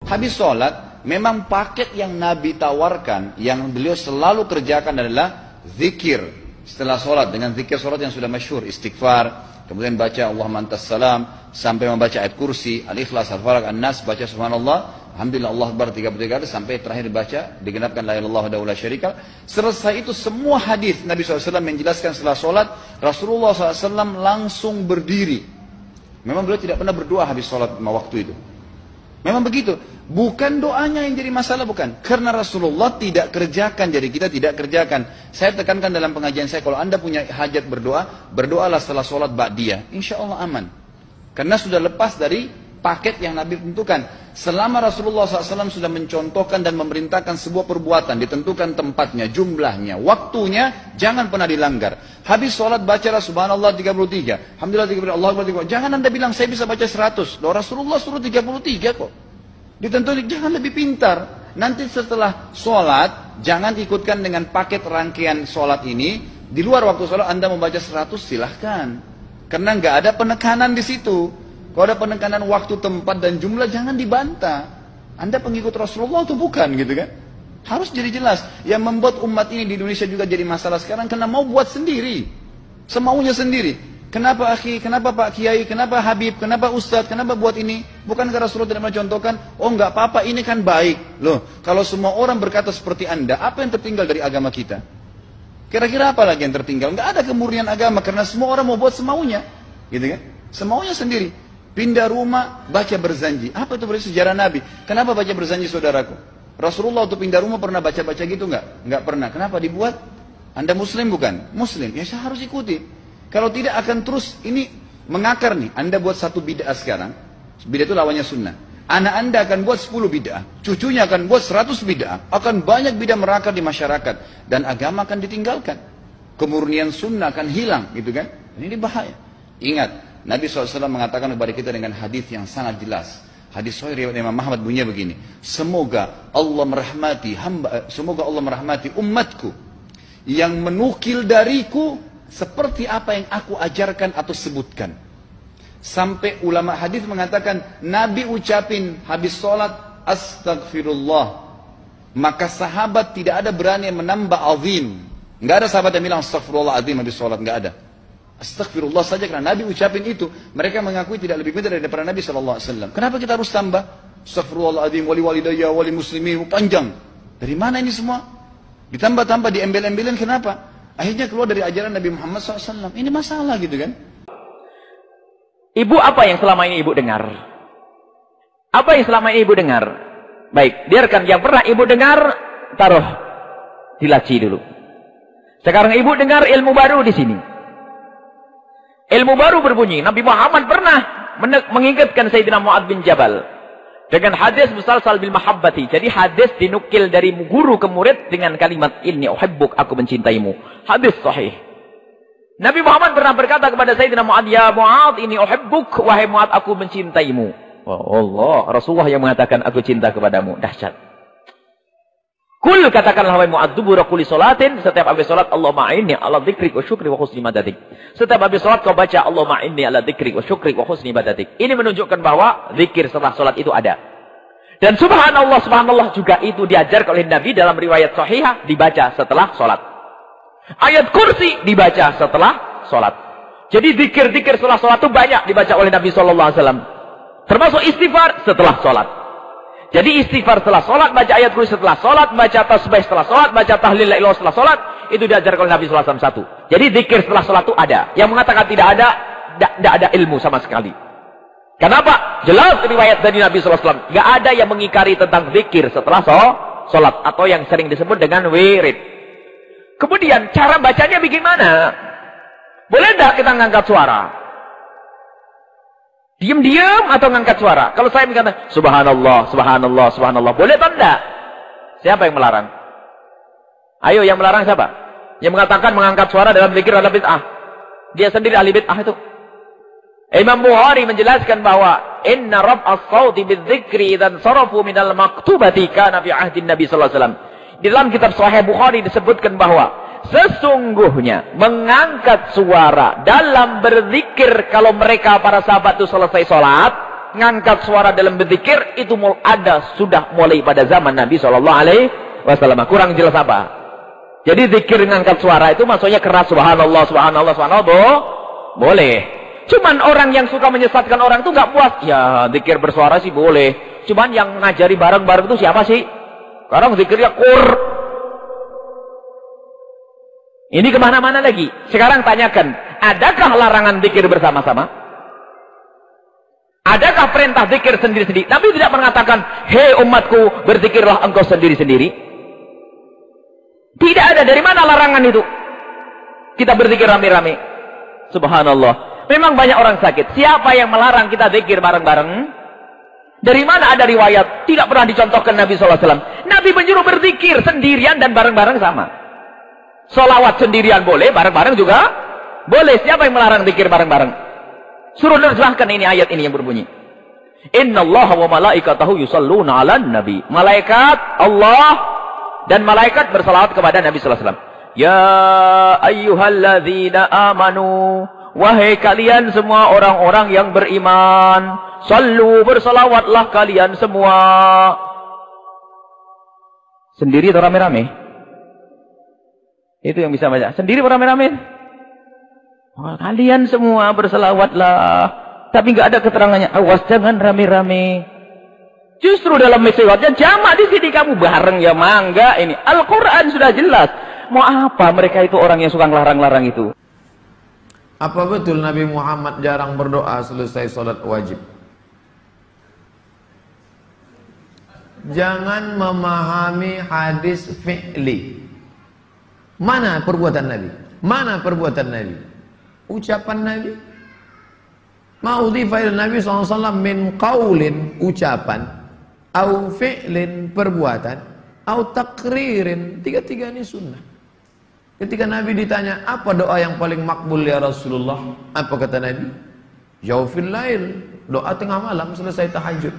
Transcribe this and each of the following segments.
Habis sholat, memang paket yang Nabi tawarkan, yang beliau selalu kerjakan adalah zikir setelah sholat, dengan zikir sholat yang sudah masyhur, istighfar, kemudian baca Allahumma antas salam, sampai membaca ayat kursi, al-ikhlas, al-falaq, an-nas, baca subhanallah, alhamdulillah, Allah akbar 33 kali, sampai terakhir baca digenapkan la ilaha illallah wahdahu la syarika. Selesai itu semua hadis Nabi SAW menjelaskan setelah sholat, Rasulullah SAW langsung berdiri. Memang beliau tidak pernah berdoa habis sholat waktu itu. Memang begitu. Bukan doanya yang jadi masalah, bukan. Karena Rasulullah tidak kerjakan, jadi kita tidak kerjakan. Saya tekankan dalam pengajian saya, kalau anda punya hajat berdoa, berdoalah setelah sholat ba'diyah. Insya Allah aman. Karena sudah lepas dari paket yang Nabi tentukan. Selama Rasulullah SAW sudah mencontohkan dan memerintahkan sebuah perbuatan, ditentukan tempatnya, jumlahnya, waktunya, jangan pernah dilanggar. Habis sholat bacalah subhanallah 33, alhamdulillah 33, Allah akbar 33. Jangan anda bilang saya bisa baca 100. Loh, Rasulullah suruh 33 kok. Ditentukan, jangan lebih pintar. Nanti setelah sholat, jangan ikutkan dengan paket rangkaian sholat ini. Di luar waktu sholat anda membaca 100, silahkan. Karena nggak ada penekanan di situ. Kalau ada penekanan waktu, tempat, dan jumlah, jangan dibantah. Anda pengikut Rasulullah atau bukan, gitu kan? Harus jadi jelas. Yang membuat umat ini di Indonesia juga jadi masalah sekarang, karena mau buat sendiri. Semaunya sendiri. Kenapa akhi, kenapa Pak Kiai, kenapa Habib, kenapa Ustadz, kenapa buat ini? Bukankah Rasulullah tidak mencontohkan? Oh nggak apa-apa, ini kan baik. Loh, kalau semua orang berkata seperti Anda, apa yang tertinggal dari agama kita? Kira-kira apa lagi yang tertinggal? Nggak ada kemurnian agama, karena semua orang mau buat semaunya. Gitu kan? Semaunya sendiri. Pindah rumah, baca berzanji. Apa itu berarti sejarah Nabi? Kenapa baca berzanji, saudaraku? Rasulullah waktu pindah rumah pernah baca-baca gitu nggak? Nggak pernah. Kenapa dibuat? Anda muslim bukan? Muslim. Ya saya harus ikuti. Kalau tidak akan terus ini mengakar nih. Anda buat satu bid'ah sekarang. Bid'ah itu lawannya sunnah. Anak anda akan buat 10 bid'ah. Cucunya akan buat 100 bid'ah. Akan banyak bid'ah merakar di masyarakat. Dan agama akan ditinggalkan. Kemurnian sunnah akan hilang. Gitu kan? Ini bahaya. Ingat. Nabi SAW mengatakan kepada kita dengan hadis yang sangat jelas. Hadis sahih riwayat Imam Ahmad bunyinya begini. Semoga Allah merahmati umatku yang menukil dariku seperti apa yang aku ajarkan atau sebutkan. Sampai ulama hadis mengatakan Nabi ucapin habis sholat astagfirullah, maka sahabat tidak ada berani yang menambah azim. Nggak ada sahabat yang bilang astagfirullah azim habis sholat, nggak ada. Astagfirullah saja karena Nabi ucapin itu. Mereka mengakui tidak lebih pintar daripada Nabi SAW. Kenapa kita harus tambah astagfirullahaladzim wali walidayya wali muslimin, panjang? Dari mana ini semua? Ditambah-tambah, diembel-embelin, kenapa? Akhirnya keluar dari ajaran Nabi Muhammad SAW. Ini masalah gitu kan? Ibu, apa yang selama ini ibu dengar? Apa yang selama ini ibu dengar? Baik, biarkan yang pernah ibu dengar taruh di laci dulu. Sekarang ibu dengar ilmu baru di sini. Ilmu baru berbunyi, Nabi Muhammad pernah mengingatkan Sayyidina Mu'adz bin Jabal dengan hadis musalsal bil mahabbati. Jadi hadis dinukil dari guru ke murid dengan kalimat inni uhibbuk, aku mencintaimu. Hadis sahih. Nabi Muhammad pernah berkata kepada Sayyidina Mu'adz, ya Mu'adz inni uhibbuk, wahai Mu'adz aku mencintaimu. Oh Allah, Rasulullah yang mengatakan aku cinta kepadamu. Dahsyat. Kul, katakanlah wahai Mu'adz, dubura kulli salatin, setiap habis salat Allahumma a'inni ala dzikrik wa syukri wa husni ibadatik. Setiap habis salat kau baca Allahumma a'inni ala dzikrik wa syukri wa husni ibadatik. Ini menunjukkan bahwa zikir setelah salat itu ada. Dan subhanallah, subhanallah juga itu diajarkan oleh Nabi dalam riwayat sahihah, dibaca setelah salat. Ayat kursi dibaca setelah salat. Jadi zikir-zikir setelah salat itu banyak dibaca oleh Nabi SAW. Termasuk istighfar setelah salat. Jadi istighfar setelah sholat, baca ayat kursi setelah sholat, baca tasbih setelah sholat, baca tahlil la ilaha setelah sholat, itu diajarkan oleh Nabi SAW satu. Jadi zikir setelah sholat itu ada. Yang mengatakan tidak ada ilmu sama sekali. Kenapa? Jelas riwayat dari Nabi SAW. Gak ada yang mengingkari tentang zikir setelah sholat. Atau yang sering disebut dengan wirid. Kemudian cara bacanya bagaimana? Boleh tidak kita ngangkat suara? Diam-diam atau ngangkat suara? Kalau saya mengatakan subhanallah, subhanallah, subhanallah, boleh atau tidak? Siapa yang melarang? Ayo, yang melarang siapa? Yang mengatakan mengangkat suara dalam zikir adalah bid'ah. Dia sendiri ahli bid'ah itu. Imam Bukhari menjelaskan bahwa inna rab'as sawti bidzikri idzan sarafu minal maktubati kana fi ahdin Nabi sallallahu alaihi wasallam. Di dalam kitab Sahih Bukhari disebutkan bahwa sesungguhnya mengangkat suara dalam berzikir kalau mereka para sahabat itu selesai sholat, ngangkat suara dalam berzikir itu sudah mulai pada zaman Nabi SAW. Kurang jelas apa? Jadi zikir ngangkat suara itu maksudnya keras, subhanallah, subhanallah, subhanallah, boleh. Cuman orang yang suka menyesatkan orang itu nggak puas. Ya, zikir bersuara sih boleh. Cuman yang ngajari bareng-bareng itu siapa sih? Sekarang zikirnya Ini kemana-mana lagi. Sekarang tanyakan, adakah larangan zikir bersama-sama? Adakah perintah zikir sendiri-sendiri? Nabi tidak mengatakan, hei umatku, berzikirlah engkau sendiri-sendiri. Tidak ada. Dari mana larangan itu? Kita berzikir rame-rame. Subhanallah. Memang banyak orang sakit. Siapa yang melarang kita zikir bareng-bareng? Dari mana ada riwayat? Tidak pernah dicontohkan Nabi SAW. Nabi menyuruh berzikir sendirian dan bareng-bareng sama. Solawat sendirian boleh, bareng-bareng juga boleh. Siapa yang melarang zikir bareng-bareng? Suruh nerjemahkan ini ayat ini yang berbunyi. Innallaha wa malaikatahu yusalluna 'alan nabi. Malaikat Allah dan malaikat bersalawat kepada Nabi sallallahu alaihi wasallam. Ya ayyuhalladzina amanu, wahai kalian semua orang-orang yang beriman, sallu, bersalawatlah kalian semua. Sendiri atau rame-rame? Itu yang bisa baca. Sendiri atau rame-rame? Oh, kalian semua berselawatlah. Tapi nggak ada keterangannya. Awas jangan rame-rame. Justru dalam riwayatnya jamak di sini kamu bareng ya mangga ini. Al-Quran sudah jelas. Mau apa mereka itu orang yang suka ngelarang-larang itu? Apa betul Nabi Muhammad jarang berdoa selesai sholat wajib? Jangan memahami hadis fi'li. Mana perbuatan Nabi? Mana perbuatan Nabi? Ucapan Nabi? Ma'udhifa ila Nabi SAW min qawlin, ucapan, au fi'lin, perbuatan, au takririn. Tiga-tiga ini sunnah. Ketika Nabi ditanya, apa doa yang paling makbul ya Rasulullah? Apa kata Nabi? Jawfil lail, doa tengah malam selesai tahajud.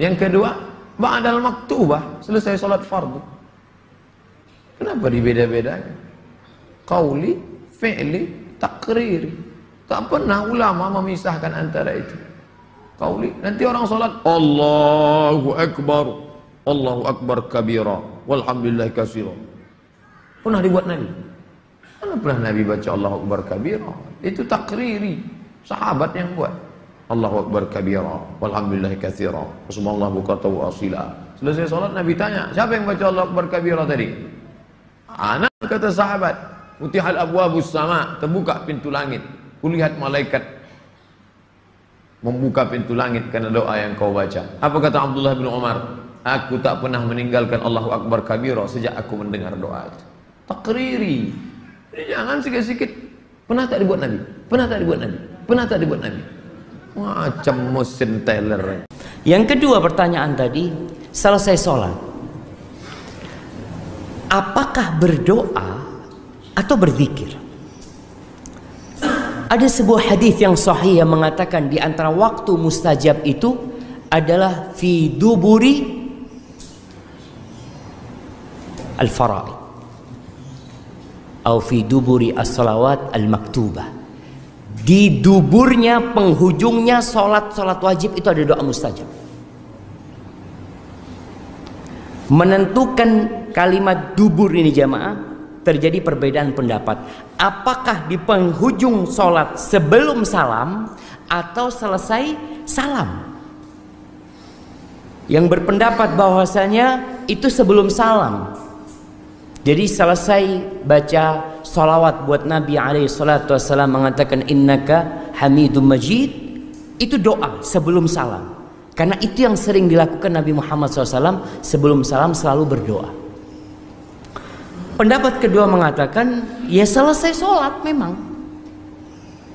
Yang kedua, ba'dal maktubah, selesai salat fardu. Kenapa dibeda-bedakan? Qauli, fi'li, takriri. Tak pernah ulama memisahkan antara itu. Qauli, nanti orang salat Allahu Akbar kabira, walhamdulillah katsira. Pernah dibuat Nabi? Mana pernah Nabi baca Allahu Akbar kabira? Itu takriri, sahabat yang buat. Allahu Akbar kabira, walhamdulillah katsira, subhanallah bukratan wa asila. Selesai salat Nabi tanya, siapa yang baca Allahu Akbar kabira tadi? Anak, kata sahabat. Futihal abwabus sama, terbuka pintu langit. Kulihat malaikat membuka pintu langit karena doa yang kau baca. Apa kata Abdullah bin Umar? Aku tak pernah meninggalkan Allahu Akbar kabira sejak aku mendengar doa itu. Takriri. Jadi jangan sikit-sikit. Pernah tak dibuat Nabi? Pernah tak dibuat Nabi? Pernah tak dibuat Nabi? Macam mesin teller. Yang kedua pertanyaan tadi, selesai sholat, apakah berdoa atau berzikir? Ada sebuah hadis yang sahih yang mengatakan di antara waktu mustajab itu adalah fi duburi al-fara'id atau fi duburi as-salawat al-maktubah. Di duburnya, penghujungnya salat wajib itu ada doa mustajab. Menentukan kalimat dubur ini jamaah, terjadi perbedaan pendapat. Apakah di penghujung sholat sebelum salam atau selesai salam? Yang berpendapat bahwasanya itu sebelum salam. Jadi selesai baca salawat buat Nabi SAW mengatakan innaka hamidum majid, itu doa sebelum salam. Karena itu yang sering dilakukan Nabi Muhammad SAW sebelum salam selalu berdoa. Pendapat kedua mengatakan ya selesai sholat memang.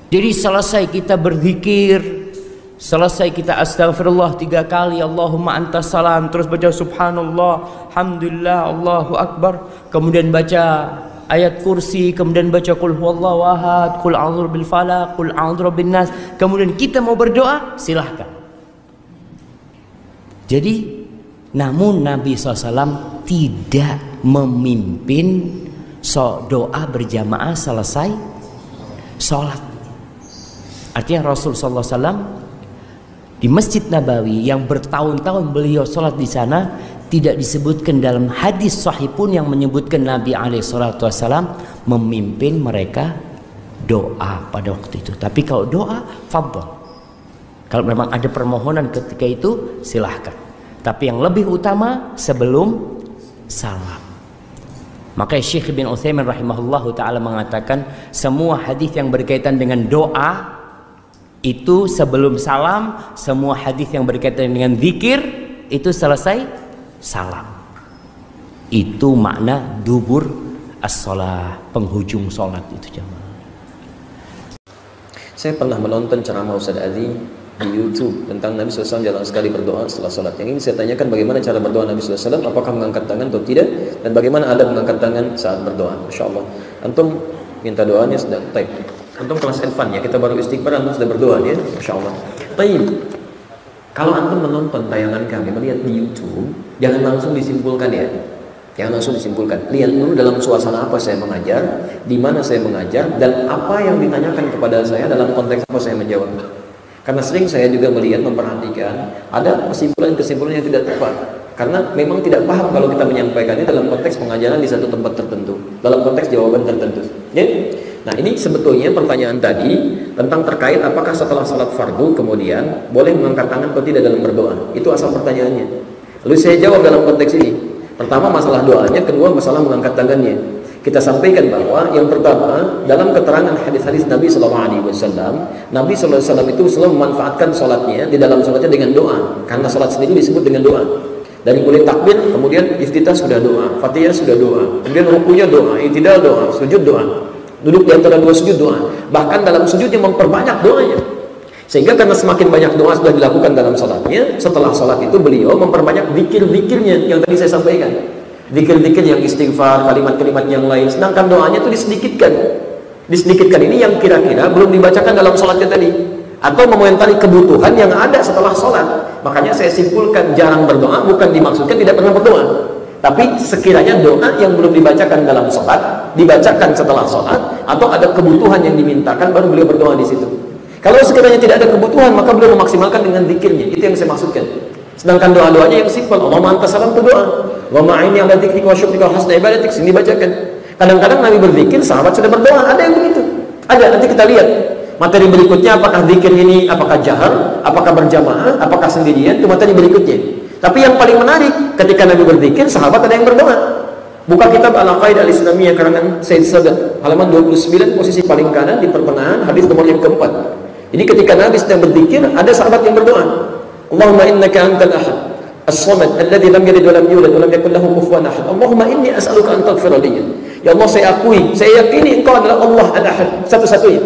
Jadi selesai kita berzikir, selesai kita astagfirullah 3 kali, Allahumma antas salam, terus baca subhanallah, alhamdulillah, Allahu akbar, kemudian baca ayat kursi, kemudian baca qul huwallahu ahad, qul a'udzu bil falaq, qul a'udzu bin nas, kemudian kita mau berdoa, silahkan. Jadi namun Nabi SAW tidak memimpin doa berjamaah selesai sholat. Artinya Rasul SAW Di Masjid Nabawi yang bertahun-tahun beliau sholat di sana, tidak disebutkan dalam hadis sahih pun yang menyebutkan Nabi SAW memimpin mereka doa pada waktu itu. Tapi kalau doa, fadhol. Kalau memang ada permohonan ketika itu, silahkan. Tapi yang lebih utama sebelum salam. Maka Syekh bin Utsaimin rahimahullahu taala mengatakan semua hadis yang berkaitan dengan doa itu sebelum salam, semua hadis yang berkaitan dengan zikir itu selesai salam. Itu makna dubur as-shalah, penghujung salat itu jemaah. Saya pernah menonton ceramah Ustaz Adi di YouTube tentang Nabi SAW jarang sekali berdoa setelah sholat. Yang ini saya tanyakan bagaimana cara berdoa Nabi SAW, apakah mengangkat tangan atau tidak, dan bagaimana adab mengangkat tangan saat berdoa. Masya Allah, antum minta doanya sedang type. Antum kelas advance ya, kita baru istighfar, antum sudah berdoa ya, Masya Allah. Baik, kalau antum menonton tayangan kami, melihat di YouTube, jangan langsung disimpulkan ya. Jangan langsung disimpulkan. Lihat dulu dalam suasana apa saya mengajar, di mana saya mengajar, dan apa yang ditanyakan kepada saya dalam konteks apa saya menjawab. Karena sering saya juga melihat, memperhatikan ada kesimpulan-kesimpulan yang tidak tepat. Karena memang tidak paham kalau kita menyampaikannya dalam konteks pengajaran di satu tempat tertentu, dalam konteks jawaban tertentu. Ya? Nah, ini sebetulnya pertanyaan tadi tentang terkait apakah setelah salat fardu kemudian boleh mengangkat tangan atau tidak dalam berdoa. Itu asal pertanyaannya. Lalu saya jawab dalam konteks ini. Pertama masalah doanya, kedua masalah mengangkat tangannya. Kita sampaikan bahwa yang pertama dalam keterangan hadis-hadis Nabi SAW, Nabi SAW itu selalu memanfaatkan sholatnya di dalam sholatnya dengan doa, karena sholat sendiri disebut dengan doa. Dari mulai takbir, kemudian iftitah sudah doa, fatihah sudah doa, kemudian rukunya doa, i'tidal doa, sujud doa, duduk di antara dua sujud doa. Bahkan dalam sujudnya memperbanyak doanya. Sehingga karena semakin banyak doa sudah dilakukan dalam sholatnya, setelah sholat itu beliau memperbanyak zikir-zikirnya yang tadi saya sampaikan. Zikir-zikir yang istighfar, kalimat-kalimat yang lain. Sedangkan doanya itu disedikitkan. Disedikitkan ini yang kira-kira belum dibacakan dalam sholatnya tadi, atau memomentari kebutuhan yang ada setelah sholat. Makanya saya simpulkan jarang berdoa bukan dimaksudkan tidak pernah berdoa, tapi sekiranya doa yang belum dibacakan dalam sholat dibacakan setelah sholat, atau ada kebutuhan yang dimintakan baru beliau berdoa di situ. Kalau sekiranya tidak ada kebutuhan, maka beliau memaksimalkan dengan zikirnya. Itu yang saya maksudkan. Sedangkan doa-doanya yang simpel, Allahumma anta salam, itu doa. Wa ma'ini ala dzikrika wa syukrika wa husni ibadatik, sini dibacakan. Kadang-kadang Nabi berzikir, sahabat sudah berdoa, ada yang begitu. Ada, nanti kita lihat materi berikutnya, apakah zikir ini apakah jahar, apakah berjamaah, apakah sendirian, itu materi berikutnya. Tapi yang paling menarik, ketika Nabi berzikir, sahabat ada yang berdoa. Buka kitab Al-Aqaidah Al-Islamiyah karangan Said Sadat, halaman 29, posisi paling kanan di pertengahan, hadis nomor yang keempat. Jadi ketika Nabi sedang berzikir, ada sahabat yang berdoa. Allahumma innaka antal ahad as-samad alladhi lam yalid wa lam yulad wa lam yakul lahu kufuwan ahad. Allahumma inni as'aluka an taghfira li. Ya Allah, saya akui, saya yakini Engkau adalah Allah al-Ahad, satu-satunya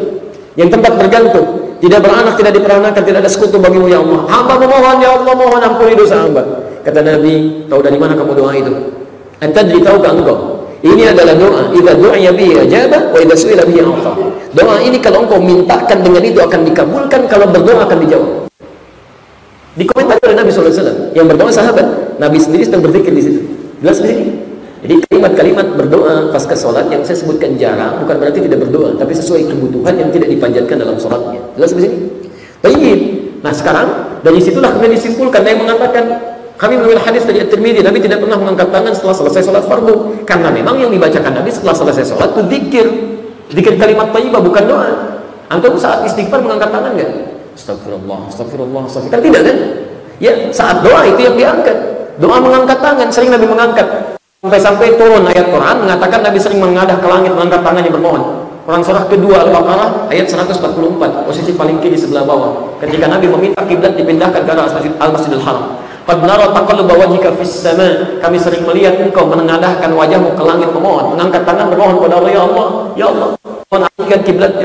yang tempat bergantung, tidak beranak, tidak diperanakan, tidak ada sekutu bagimu ya Allah. Hamba memohon ya Allah, mohon ampuni dosa hamba. Kata Nabi, tahu dari mana kamu doa itu? Antadri, tahukah engkau? Ini adalah doa. Idza du'iya bihi ajaba wa idza su'ila bihi a'ta. Doa ini kalau engkau mintakan dengan itu akan dikabulkan, kalau berdoa akan dijawab. Dikomentari oleh Nabi SAW. Yang berdoa sahabat, Nabi sendiri sedang berzikir di situ. Jelas di sini. Jadi kalimat-kalimat berdoa pasca sholat yang saya sebutkan jarang bukan berarti tidak berdoa, tapi sesuai kebutuhan yang tidak dipanjatkan dalam sholatnya. Jelas di sini. Baik. Nah sekarang dari situlah kemudian disimpulkan yang mengatakan kami mengambil hadis dari At-Tirmidzi, Nabi tidak pernah mengangkat tangan setelah selesai sholat fardu, karena memang yang dibacakan Nabi setelah selesai sholat itu zikir kalimat thayyibah, bukan doa. Antum saat istighfar mengangkat tangan nggak? Astagfirullah, astagfirullah, astagfirullah. Kan tidak kan? Ya, saat doa itu yang diangkat. Doa mengangkat tangan, sering Nabi mengangkat. Sampai-sampai turun ayat Quran mengatakan Nabi sering mengadah ke langit mengangkat tangannya bermohon. Quran surah kedua Al-Baqarah ayat 144, posisi paling kiri sebelah bawah. Ketika Nabi meminta kiblat dipindahkan ke arah Al-Masjidil Haram. Qad nara taqalluba wajhika fis sama. Kami sering melihat engkau menengadahkan wajahmu ke langit memohon, mengangkat tangan bermohon kepada Allah, ya Allah, ya Allah.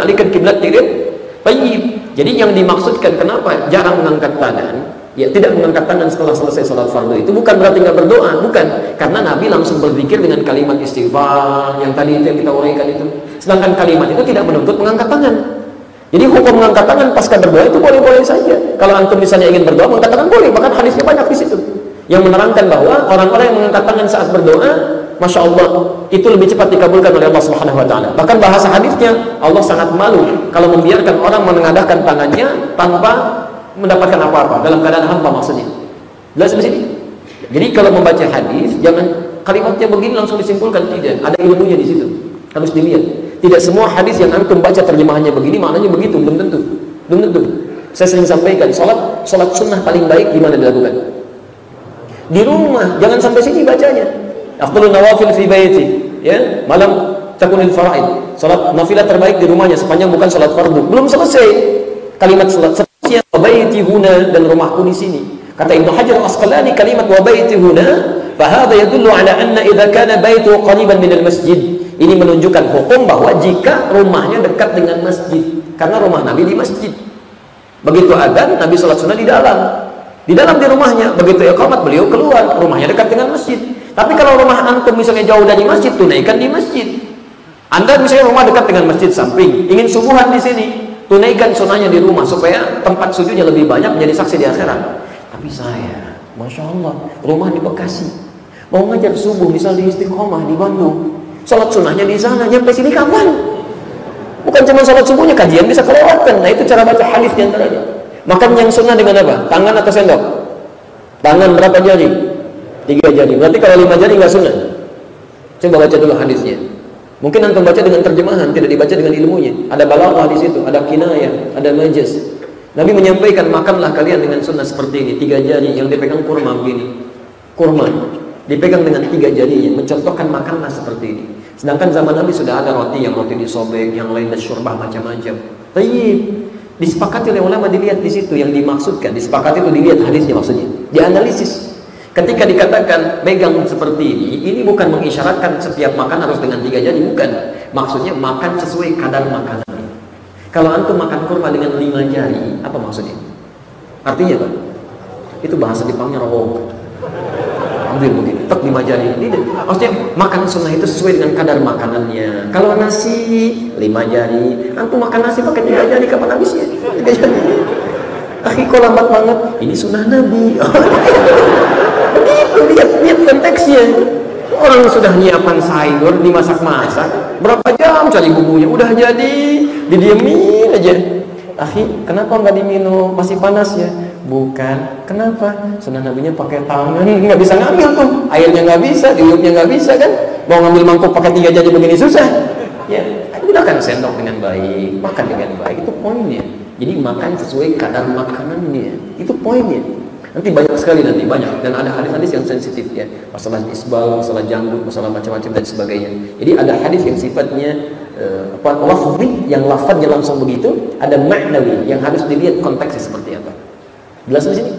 Alihkan kiblat diri. Baik. Jadi yang dimaksudkan kenapa jarang mengangkat tangan, ya tidak mengangkat tangan setelah selesai sholat fardu itu bukan berarti nggak berdoa, bukan, karena Nabi langsung berzikir dengan kalimat istighfar yang tadi itu yang kita uraikan itu. Sedangkan kalimat itu tidak menuntut mengangkat tangan. Jadi hukum mengangkat tangan pasca berdoa itu boleh-boleh saja. Kalau antum misalnya ingin berdoa mengangkat tangan boleh, bahkan hadisnya banyak di situ yang menerangkan bahwa orang-orang yang mengangkat tangan saat berdoa, masya Allah, itu lebih cepat dikabulkan oleh Allah Subhanahu Wa Taala. Bahkan bahasa hadisnya Allah sangat malu kalau membiarkan orang menengadahkan tangannya tanpa mendapatkan apa-apa dalam keadaan hampa maksudnya. Jelas di sini? Jadi kalau membaca hadis jangan kalimatnya begini langsung disimpulkan, tidak. Ada ilmunya di situ. Harus dilihat. Tidak semua hadis yang antum baca terjemahannya begini maknanya begitu, belum tentu. Belum tentu. Saya sering sampaikan, salat sunnah paling baik gimana dilakukan? Di rumah, jangan sampai sini bacanya. Afdhalun nawafil fi baiti, ya, malam takunil faraid. Salat nafilah terbaik di rumahnya sepanjang bukan salat fardu. Belum selesai. Kalimat salat seterusnya wa baiti huna, dan rumahku di sini. Kata Ibnu Hajar Al-Asqalani, kalimat wa baiti huna fa hadha yadullu ala anna idza kana baitu qariban min al-masjid. Ini menunjukkan hukum bahwa jika rumahnya dekat dengan masjid, karena rumah Nabi di masjid. Begitu adzan, Nabi salat sunnah di dalam di rumahnya. Begitu iqamat, beliau keluar, rumahnya dekat dengan masjid. Tapi kalau rumah antum misalnya jauh dari masjid, tunaikan di masjid. Anda misalnya rumah dekat dengan masjid samping, ingin subuhan di sini, tunaikan sunnahnya di rumah supaya tempat sujudnya lebih banyak, menjadi saksi di akhirat. Tapi saya, Masya Allah, rumah di Bekasi, mau ngajar subuh misal di Istiqomah di Bandung, sholat sunnahnya di sana, nyampe sini kapan? Bukan cuma sholat subuhnya, kajian bisa kelewatan. Nah itu cara baca hadis diantaranya. Makan yang sunnah dengan apa? Tangan atau sendok? Tangan berapa jari? 3 jari. Berarti kalau 5 jari nggak sunnah. Coba baca dulu hadisnya. Mungkin antum baca dengan terjemahan, tidak dibaca dengan ilmunya. Ada balaghah di situ, ada kinayah, ada majaz. Nabi menyampaikan, makanlah kalian dengan sunnah seperti ini. 3 jari yang dipegang kurma begini. Kurma dipegang dengan 3 jarinya, mencontohkan makanlah seperti ini. Sedangkan zaman Nabi sudah ada roti, yang roti disobek, yang lain syurbah macam-macam. Tayyib. Disepakati oleh ulama, dilihat di situ yang dimaksudkan. Disepakati itu dilihat hadisnya maksudnya. Dianalisis. Ketika dikatakan megang seperti ini bukan mengisyaratkan setiap makan harus dengan 3 jari, bukan. Maksudnya makan sesuai kadar makanan. Kalau antum makan kurma dengan 5 jari, apa maksudnya? Artinya apa? Itu bahasa Jepangnya rohong. Ambil begini, tek 5 jari. Maksudnya makan sunnah itu sesuai dengan kadar makanannya. Kalau nasi 5 jari, antum makan nasi pakai 3 jari, kapan habisnya? 3 jari. Akhi, kok lambat banget? Ini sunnah Nabi. Begitu, lihat konteksnya. Orang sudah nyiapkan sayur, dimasak-masak, berapa jam cari bumbunya, udah jadi, didiemin aja. Akhi, kenapa nggak diminum? Masih panas ya? Bukan. Kenapa? Sunnah Nabinya pakai tangan, nggak bisa ngambil tuh. Airnya nggak bisa, diulupnya nggak bisa kan? Mau ngambil mangkuk pakai 3 jari begini susah. Ya, gunakan sendok dengan baik, makan dengan baik, itu poinnya. Jadi makan sesuai kadar makanannya, itu poinnya. Nanti banyak sekali, banyak, dan ada hadis-hadis yang sensitif ya, masalah isbal, masalah janggut, masalah macam-macam dan sebagainya. Jadi ada hadis yang sifatnya lafzi, yang lafadznya langsung begitu, ada maknawi yang harus dilihat konteksnya seperti apa. Jelas di sini?